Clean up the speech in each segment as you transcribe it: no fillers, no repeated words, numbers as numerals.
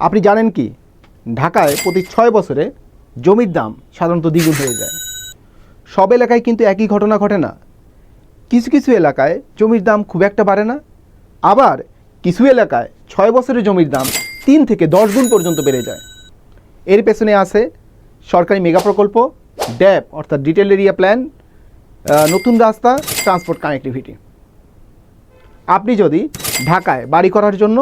আপনি জানেন কি, ঢাকায় প্রতি 6 বছরে জমির দাম সাধারণত দ্বিগুণ হয়ে যায়। সব এলাকায় কিন্তু একই ঘটনা ঘটে না। কিছু কিছু এলাকায় জমির দাম খুব একটা বাড়ে না, আবার কিছু এলাকায় 6 বছরের জমির দাম 3 থেকে 10 গুণ পর্যন্ত বেড়ে যায়। এর পেছনে আছে সরকারি মেগা প্রকল্প, ড্যাপ অর্থাৎ ডিটেল এরিয়া প্ল্যান, নতুন রাস্তা, ট্রান্সপোর্ট কানেক্টিভিটি। আপনি যদি ঢাকায় বাড়ি করার জন্য,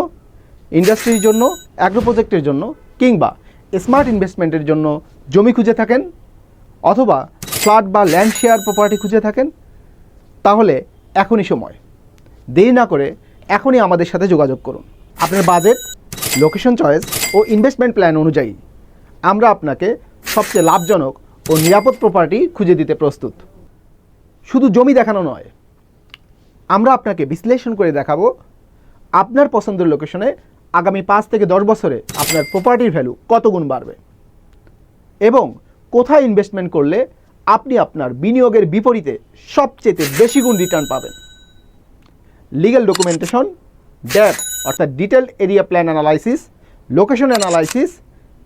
ইন্ডাস্ট্রির জন্য, অ্যাগ্রো প্রজেক্টের জন্য কিংবা স্মার্ট ইনভেস্টমেন্টের জন্য জমি খুঁজে থাকেন, অথবা ফ্ল্যাট বা ল্যান্ড শেয়ার প্রপার্টি খুঁজে থাকেন, তাহলে এখনই সময়। দেরি না করে এখনই আমাদের সাথে যোগাযোগ করুন। আপনার বাজেট, লোকেশন চয়েস ও ইনভেস্টমেন্ট প্ল্যান অনুযায়ী আমরা আপনাকে সবচেয়ে লাভজনক ও নিরাপদ প্রপার্টি খুঁজে দিতে প্রস্তুত। শুধু জমি দেখানো নয়, আমরা আপনাকে বিশ্লেষণ করে দেখাবো আপনার পছন্দের লোকেশনে আগামী 5 থেকে 10 বছরে আপনার প্রপার্টির ভ্যালু কত গুণ বাড়বে এবং কোথায় ইনভেস্টমেন্ট করলে আপনি আপনার বিনিয়োগের বিপরীতে সবচেয়ে বেশি গুণ রিটার্ন পাবেন। লিগ্যাল ডকুমেন্টেশন, ড্যাপ অর্থাৎ detail area plan analysis, location analysis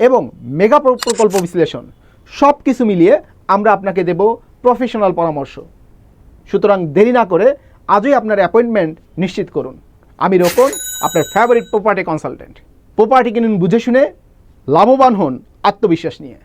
এবং মেগা প্রকল্প বিশ্লেষণ সব কিছু মিলিয়ে আমরা আপনাকে দেব প্রফেশনাল পরামর্শ। সুতরাং দেরি না করে আজই আপনার অ্যাপয়েন্টমেন্ট নিশ্চিত করুন। আমি রোকন, আপনার ফেভারিট প্রপার্টি কনসালটেন্ট। প্রপার্টি কিনুন বুঝে শুনে, লাভবান হন আত্মবিশ্বাস নিয়ে।